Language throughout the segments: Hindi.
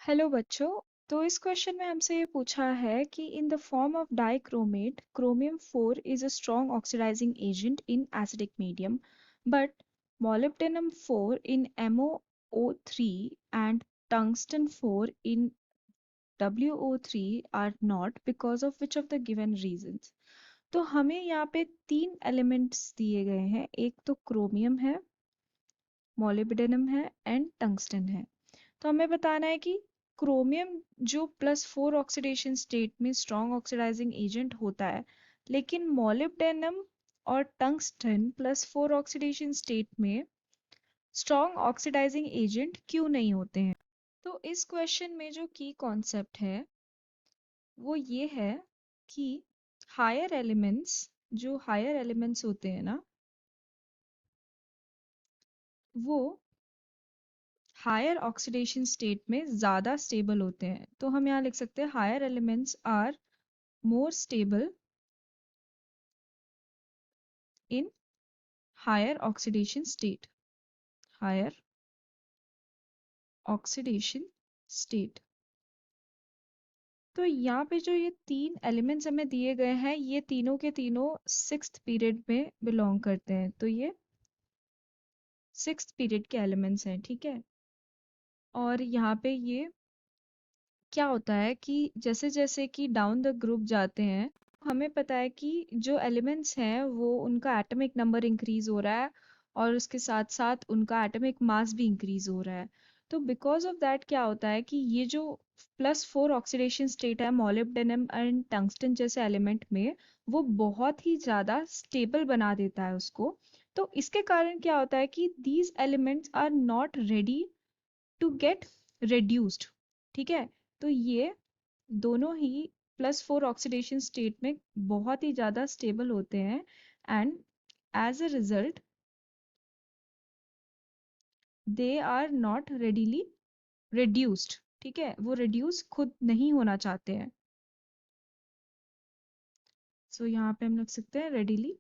हेलो बच्चों। तो इस क्वेश्चन में हमसे ये पूछा है कि in the form of dichromate chromium 4 is a strong oxidising agent in acidic medium but molybdenum 4 in MoO3 and tungsten 4 in WO3 are not because of which of the given reasons। तो हमें यहाँ पे तीन एलिमेंट्स दिए गए हैं, एक तो क्रोमियम है, मोलिब्डेनम है एंड टंगस्टन है। तो हमें बताना है कि क्रोमियम जो +4 ऑक्सीडेशन स्टेट में स्ट्रॉन्ग ऑक्सीडाइजिंग एजेंट होता है, लेकिन मोलिब्डेनम और टंगस्टन +4 ऑक्सीडेशन स्टेट में स्ट्रॉन्ग ऑक्सीडाइजिंग एजेंट क्यों नहीं होते हैं। तो इस क्वेश्चन में जो की कॉन्सेप्ट है वो ये है कि हायर एलिमेंट्स होते हैं ना, वो हायर ऑक्सीडेशन स्टेट में ज़्यादा स्टेबल होते हैं। तो हम यहाँ लिख सकते हैं higher elements are more stable in higher oxidation state, higher oxidation state। तो यहाँ पे जो ये तीन एलिमेंट्स हमें दिए गए हैं, ये तीनों के तीनों सिक्स्थ पीरियड में बिलोंग करते हैं। तो ये सिक्स्थ पीरियड के एलिमेंट्स हैं, ठीक है। और यहाँ पे ये क्या होता है कि जैसे जैसे कि डाउन द ग्रुप जाते हैं, हमें पता है कि जो एलिमेंट्स हैं वो उनका एटॉमिक नंबर इंक्रीज हो रहा है और उसके साथ साथ उनका एटॉमिक मास भी इंक्रीज हो रहा है। तो बिकॉज ऑफ दैट क्या होता है कि ये जो +4 ऑक्सीडेशन स्टेट है मोलिब्डेनम एंड टंगस्टन जैसे एलिमेंट में, वो बहुत ही ज़्यादा स्टेबल बना देता है उसको। तो इसके कारण क्या होता है कि these elements are not ready to get reduced, ठीक है। तो ये दोनों ही +4 ऑक्सीडेशन स्टेट में बहुत ही ज़्यादा स्टेबल होते हैं and as a result they are not readily reduced, ठीक है। वो रिड्यूस खुद नहीं होना चाहते हैं। सो यहाँ पे हम लिख सकते हैं readily,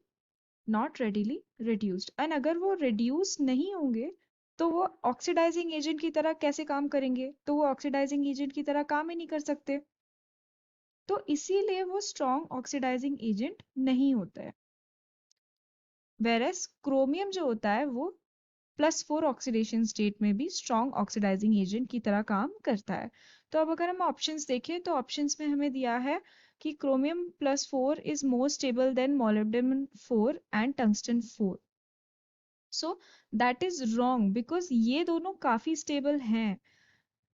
not readily reduced. And अगर वो रिड्यूस नहीं होंगे तो वो ऑक्सीडाइजिंग एजेंट की तरह कैसे काम करेंगे, तो वो ऑक्सीडाइजिंग एजेंट की तरह काम ही नहीं कर सकते। तो इसीलिए वो स्ट्रॉन्ग ऑक्सीडाइजिंग एजेंट नहीं होता है। वेरस क्रोमियम जो होता है वो +4 ऑक्सीडेशन स्टेट में भी स्ट्रॉन्ग ऑक्सीडाइजिंग एजेंट की तरह काम करता है। तो अब अगर हम ऑप्शंस देखें तो ऑप्शंस में हमें दिया है कि chromium +4 is more stable then molybdenum 4 and tungsten 4। So that is wrong because ये दोनों काफी स्टेबल हैं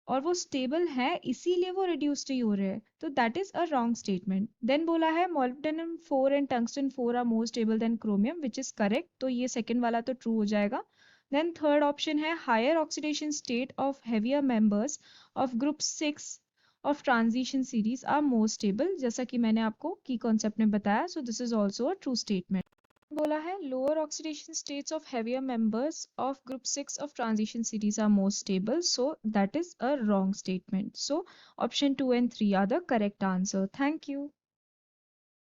और वो स्टेबल है इसीलिए वो रिड्यूस्ड ही हो रहे हैं। तो that is a wrong statement. Then बोला है molybdenum 4 and tungsten 4 are more stable than chromium which is correct. तो ये सेकंड वाला तो ट्रू हो जाएगा। देन थर्ड ऑप्शन है higher oxidation state of heavier members of group 6 of transition series are more stable, जैसा कि मैंने आपको की कॉन्सेप्ट में बताया। So this is also a true statement. बोला है lower oxidation states of heavier members of group 6 of transition series are more stable, so that is a wrong statement. So option 2 and 3 are the correct answer. Thank you.